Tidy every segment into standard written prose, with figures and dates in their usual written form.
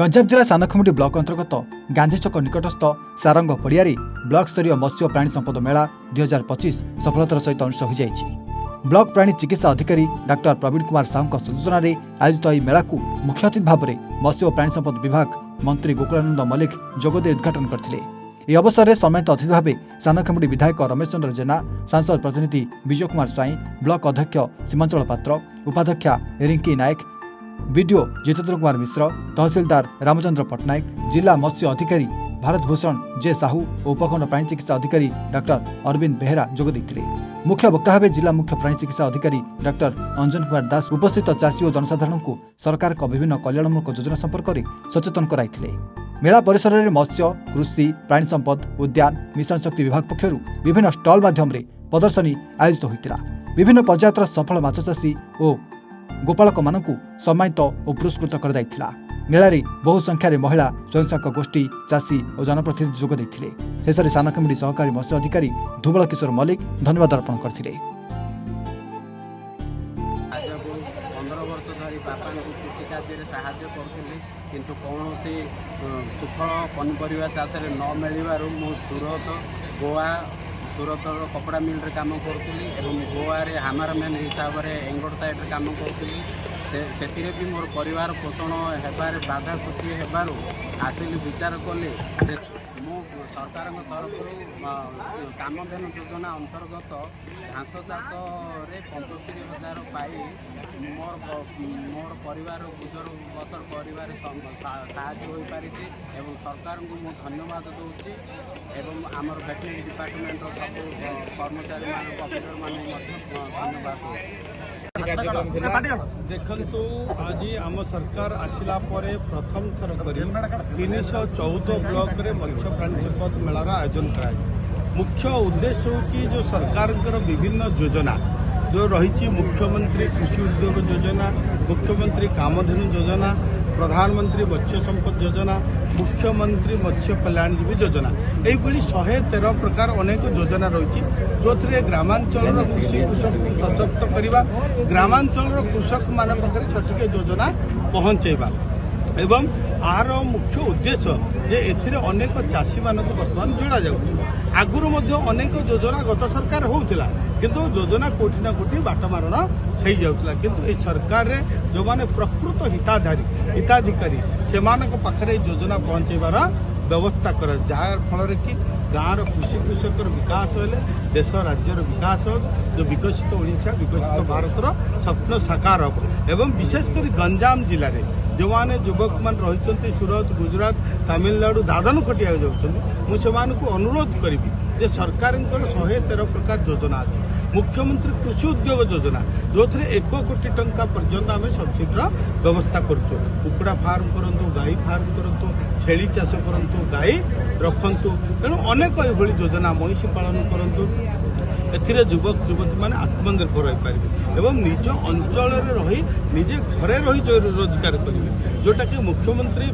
गंजाम जिला सानखमुंडी ब्लॉक अंतर्गत गांधी चौक निकटस्थ सारंग पड़ियारी ब्लॉक स्तरीय मत्स्य और प्राणी संपद मेला 2025 सफलतार सहित अनुष्ठित हो जाइछि। ब्लॉक प्राणी चिकित्सा अधिकारी डाक्टर प्रवीण कुमार साहू सूचना आयोजित यह मेला को मुख्य अतिथि भाव में मत्स्य और प्राणी संपद विभाग मंत्री गोकुलानंद मल्लिक जोगदे उद्घाटन करथिले। यह अवसर में सम्मानित अतिथि भाव सानखमुंडी विधायक रमेश चंद्र जेना, सांसद प्रतिनिधि विजय कुमार स्वाई, ब्लॉक अध्यक्ष सीमांचल पात्र, उपाध्यक्षा रिंकी नायक, बीडीओ जितेन्द्र कुमार मिश्र, तहसीलदार रामचंद्र पट्टनायक, जिला मत्स्य अधिकारी भारत भूषण जे साहू और उपखंड प्राणी चिकित्सा अधिकारी डाक्टर अरविंद बेहेरा जोग देते। मुख्य वक्ता भाव जिला मुख्य प्राणी चिकित्सा अधिकारी डाक्टर अंजन कुमार दास उपस्थित चाषी और जनसाधारण को सरकार विभिन्न कल्याणमूलक योजना संपर्क में सचेतन कराइथिले। मेला परिसर में मत्स्य, कृषि, प्राणी संपद, उद्यान, मिशन शक्ति विभाग पक्षर विभिन्न स्टल माध्यम प्रदर्शनी आयोजित होता। विभिन्न पर्यायर सफल माछ चाषी और गोपालक मानकु सम्मानित और पुरस्कृत कर मेलार बहु संख्यार महिला स्वयंसहायक गोष्ठी, चाषी और जनप्रतिनिधि जोग देते। शेष में सानखमुंडी सहकारी मत्स्य अधिकारी धुबल किशोर मल्लिक धन्यवाद अर्पण करते। 15 वर्ष धरी बापा कृषि कार्य साहाय्य करुली किंतु कौन सुफल पनीपरिया चाष न मिलवर मु सूरत कपड़ा मिल रे काम करुली और गोवा रे हामरमैन हिसाब से एंगड़ साइड काम करुली। से भी मोर परिवार पोषण हेबार बाधा सृष्टि हेबारु आसिली विचार कले मु सरकार तरफ कामधेनु योजना अंतर्गत घास चाष 75,000 पाई मोर परिवार गुजर बसर कर साहाय्य हो पारी एवं सरकार को मु धन्यवाद दूसरी एवं आमर वेटनरी डिपार्टमेंट सब कर्मचारी मान अफिसर मान धन्यवाद। देखंतु आज आम सरकार आसिला परे प्रथम थर करी 314 ब्लॉक रे मत्स्य प्राणी संपद मेलार आयोजन करा। मुख्य उद्देश्य होची जो सरकार विभिन्न योजना जो रही मुख्यमंत्री कृषि उद्योग योजना, मुख्यमंत्री कामधेनु योजना, प्रधानमंत्री मत्स्य संपद योजना, मुख्यमंत्री मत्स्य कल्याणजीवी योजना, यही 113 प्रकार अनेक योजना रही जो ग्रामांचल कृषि कृषक सशक्त करवा, ग्रामांचल कृषक मान पाखे सठिक योजना पहुंचेबा एवं आर मुख्य उद्देश्य जे एथिरे अनेक चाषी मानक बर्तमान जोड़ा जाउछि। आगुरु मध्ये अनेक योजना गत सरकार होउथिला किंतु योजना कोठी ना कोठी बाट मारण हो जाउथिला किंतु ए सरकार रे जो माने प्रकृत हिताधिकारी से मानक पाखरे योजना पहुंचेबार व्यवस्था कर जार फल कि गाँव कृषि कृषक विकास हेले देश राज्यर विकास हो, जो विकसित ओडिशा विकसित भारतर स्वप्न साकार हम एवं विशेषकर गंजाम जिले में जो मैंने युवक मान रही सूरत, गुजरात, तमिलनाडु दादन खटिया मुझे अनुरोध करी जे सरकार 113 प्रकार योजना अच्छी। मुख्यमंत्री कृषि उद्योग योजना जो 1 कोटी टंका पर्यंत आम सब्सिडीर व्यवस्था करुँ। कुकुड़ा फार्म करूँ, गाई फार्म करूँ, छेली चाष करूँ, गाई रखु तेणु अनेक ये योजना महिषी पालन करूँ। एथिरे युवक युवती मैंने आत्मनिर्भर हो पारे एवं निज अंचल रही निजे घरे रही रोजगार करेंगे जोटा कि मुख्यमंत्री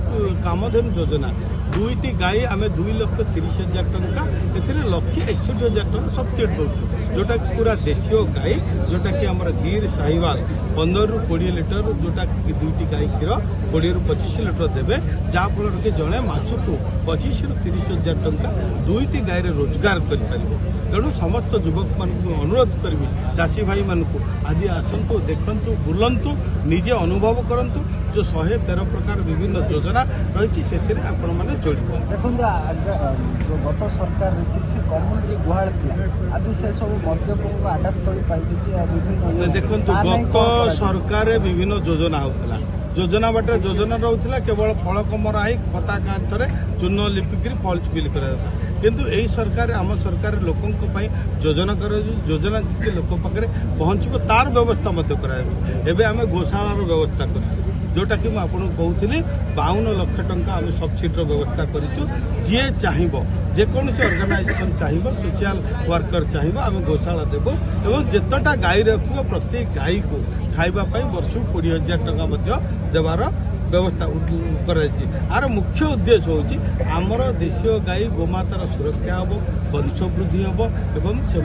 कामधेनु योजना 2टी गाई आम 2,30,000 टंका ए 1,61,000 टंका सब्सिडी दूसरी जोटा कि पूरा देशीय गाई जोटा कि आम गिर साहिवाल 15 ରୁ 20 लिटर जोटा कि 2टी गाई क्षीर 20 ରୁ 25 लिटर देवे जहाँफल कि जड़े माछक 25 ରୁ 30,000 टंका 2टी गाई रोजगार कर। तेणु समस्त युवक मान अनुरोध करी चाषी भाई मानक आज आसतु देखु बुलंतु निजे अनुभव करंतु जो 113 प्रकार विभिन्न योजना रही आपण मैंने जोड़ देखो जो गत सरकार किसी कम्युनिटी गुहाल आज से सब मद्यप आडास्थली पाई देखो गत सरकार विभिन्न योजना होता योजना बाटे योजना रोला केवल फल कमरा ही खता कांथरे चून लिपिक फल बिल कर किंतु यही सरकार आम सरकार लोकों योजना कर योजना लोक पाखे पहुँचब तार व्यवस्था कर आम गोशालार व्यवस्था कर जोटा कि मुझे कहूली 52 लाख टंका आम सब्सिडीर व्यवस्था करूँ। जी चाहिए जेकोसी ऑर्गेनाइजेशन चाहिए सोशल वर्कर चाहिए आम गोशाला देव एवं जितटा गाई रख प्रति गाई को खावाई वर्ष 20,000 टंका देवार व्यवस्था कर मुख्य उद्देश्य हूँ आमर देशीय गाई गोमातार सुरक्षा हम वंश वृद्धि हम एवं से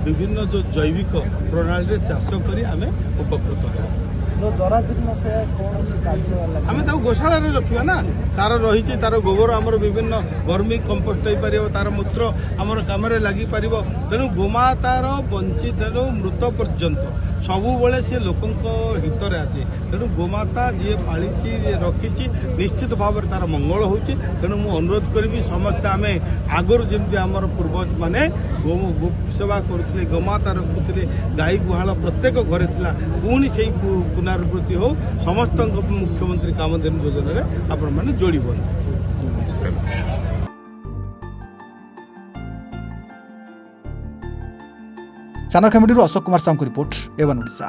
विभिन्न जो जैविक प्रणाली चाष कर आम उपकृत हो। जो जराजीर्ण से कौन कार्य आम गोशाला रखा ना तार रही तार गोबर आमर विभिन्न वर्मी कंपोस्ट हो पार तार मूत्र आमर कम लगी पार तेणु गोमातार बंची तेणु मृत पर्यंत सबुबले सी लोक हित आसे तेणु गोमाता जी पाली रखी निश्चित भाव तार मंगल हो तेणु मु अनुरोध करी समस्ते आम आगुरी जमी आमर पूर्वज मैंने गो सेवा करुले गोमाता रखुले गाई गुहाल प्रत्येक घरे था पुणी से पुनरावृत्ति हो समस्त मुख्यमंत्री कामधेनु योजना आपण मैंने जोड़ी बन सानखेमुंडी अशोक कुमार साहू रिपोर्ट एवन ओडिशा।